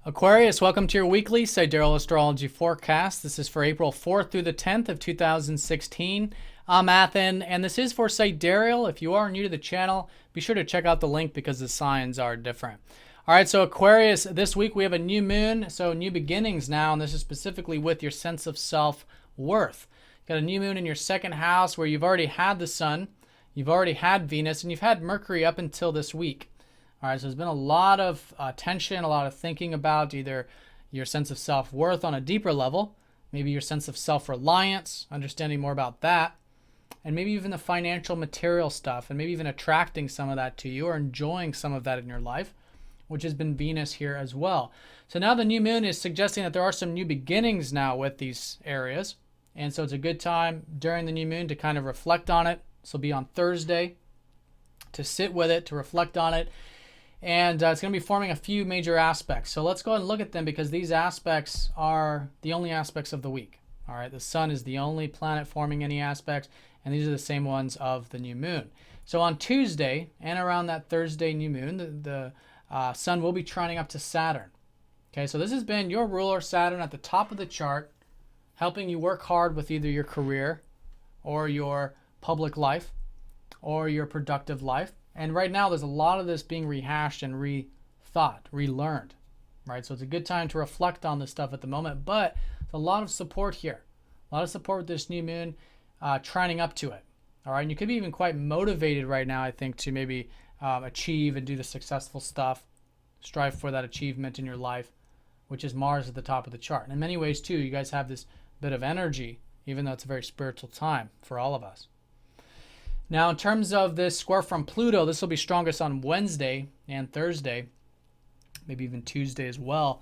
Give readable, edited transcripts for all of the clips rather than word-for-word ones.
Aquarius, welcome to your weekly Sidereal Astrology forecast. This is for April 4th through the 10th of 2016. I'm Athen, and this is for Sidereal. If you are new to the channel, be sure to check out the link because the signs are different. All right, so Aquarius, this week we have a new moon, so new beginnings now, and this is specifically with your sense of self-worth. Got a new moon in your second house where you've already had the sun, you've already had Venus, and you've had Mercury up until this week. All right, so there's been a lot of tension, a lot of thinking about either your sense of self-worth on a deeper level, maybe your sense of self-reliance, understanding more about that, and maybe even the financial material stuff, and maybe even attracting some of that to you or enjoying some of that in your life, which has been Venus here as well. So now the new moon is suggesting that there are some new beginnings now with these areas, and so it's a good time during the new moon to kind of reflect on it. This will be on Thursday, to sit with it, to reflect on it. And it's going to be forming a few major aspects. So let's go ahead and look at them because these aspects are the only aspects of the week. All right, the sun is the only planet forming any aspects, and these are the same ones of the new moon. So on Tuesday and around that Thursday new moon, the sun will be trining up to Saturn. Okay, so this has been your ruler, Saturn, at the top of the chart, helping you work hard with either your career or your public life or your productive life. And right now, there's a lot of this being rehashed and rethought, relearned, right? So it's a good time to reflect on this stuff at the moment, but there's a lot of support here. A lot of support with this new moon trining up to it, all right? And you could be even quite motivated right now, I think, to maybe achieve and do the successful stuff, strive for that achievement in your life, which is Mars at the top of the chart. And in many ways, too, you guys have this bit of energy, even though it's a very spiritual time for all of us. Now, in terms of this square from Pluto, this will be strongest on Wednesday and Thursday, maybe even Tuesday as well.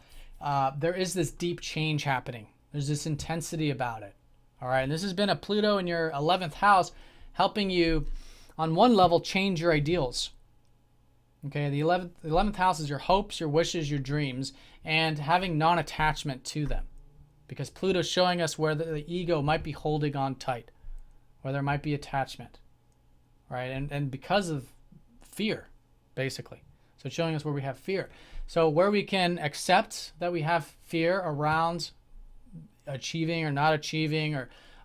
There is this deep change happening. There's this intensity about it. All right, and this has been a Pluto in your 11th house helping you, on one level, change your ideals. Okay, the 11th house is your hopes, your wishes, your dreams, and having non-attachment to them. Because Pluto's showing us where the ego might be holding on tight, where there might be attachment. Right, and because of fear, basically. So it's showing us where we have fear. So where we can accept that we have fear around achieving or not achieving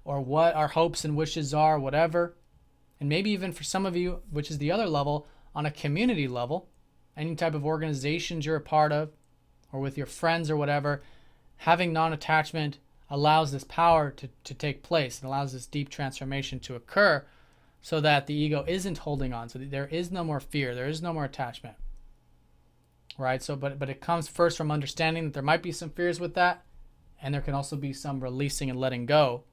or what our hopes and wishes are, whatever. And maybe even for some of you, which is the other level, on a community level, any type of organizations you're a part of or with your friends or whatever, having non-attachment allows this power to take place and allows this deep transformation to occur, so that the ego isn't holding on. So there is no more fear. There is no more attachment. Right? So, but it comes first from understanding that there might be some fears with that, and there can also be some releasing and letting go,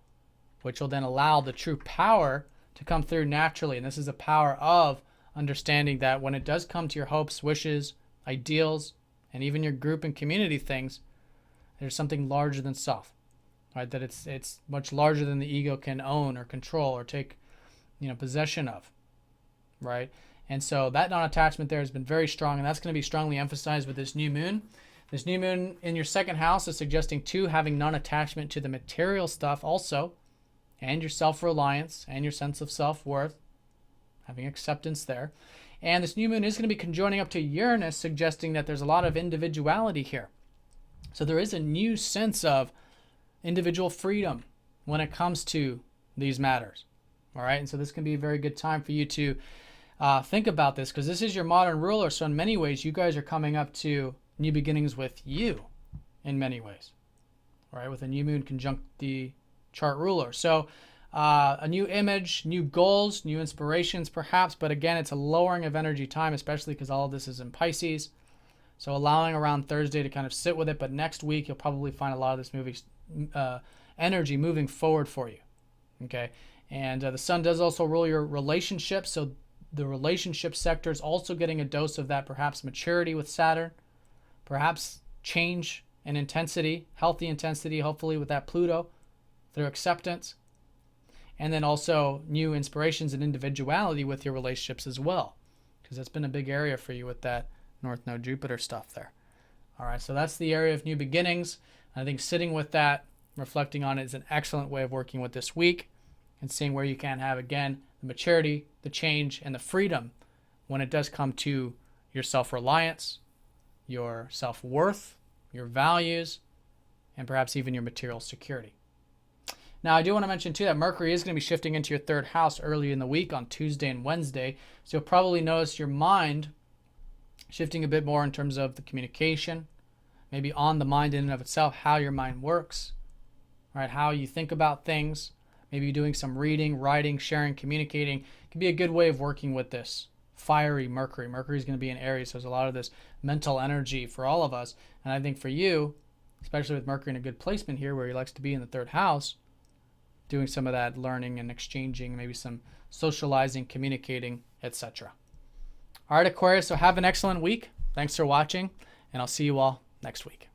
which will then allow the true power to come through naturally. And this is the power of understanding that when it does come to your hopes, wishes, ideals, and even your group and community things, there's something larger than self. Right? That it's much larger than the ego can own or control or take possession of, right? And so that non-attachment there has been very strong, and that's going to be strongly emphasized with this new moon. This new moon in your second house is suggesting, too, having non-attachment to the material stuff also, and your self-reliance, and your sense of self-worth, having acceptance there. And this new moon is going to be conjoining up to Uranus, suggesting that there's a lot of individuality here. So there is a new sense of individual freedom when it comes to these matters. All right, and so this can be a very good time for you to think about this, because this is your modern ruler. So in many ways, you guys are coming up to new beginnings with you in many ways. All right, with a new moon conjunct the chart ruler. So a new image, new goals, new inspirations perhaps, but again, it's a lowering of energy time, especially because all of this is in Pisces. So allowing around Thursday to kind of sit with it, but next week you'll probably find a lot of this energy moving forward for you. Okay. And the sun does also rule your relationships, so the relationship sector is also getting a dose of that, perhaps maturity with Saturn, perhaps change and intensity, healthy intensity, hopefully with that Pluto, through acceptance, and then also new inspirations and individuality with your relationships as well, because that's been a big area for you with that North Node Jupiter stuff there. All right, so that's the area of new beginnings. I think sitting with that, reflecting on it is an excellent way of working with this week, and seeing where you can have, again, the maturity, the change, and the freedom when it does come to your self-reliance, your self-worth, your values, and perhaps even your material security. Now, I do want to mention too that Mercury is going to be shifting into your third house early in the week on Tuesday and Wednesday. So you'll probably notice your mind shifting a bit more in terms of the communication, maybe on the mind in and of itself, how your mind works, right? How you think about things, maybe doing some reading, writing, sharing, communicating can be a good way of working with this fiery Mercury. Mercury is going to be in Aries, so there's a lot of this mental energy for all of us. And I think for you, especially with Mercury in a good placement here where he likes to be in the third house, doing some of that learning and exchanging, maybe some socializing, communicating, etc. All right, Aquarius, so have an excellent week. Thanks for watching, and I'll see you all next week.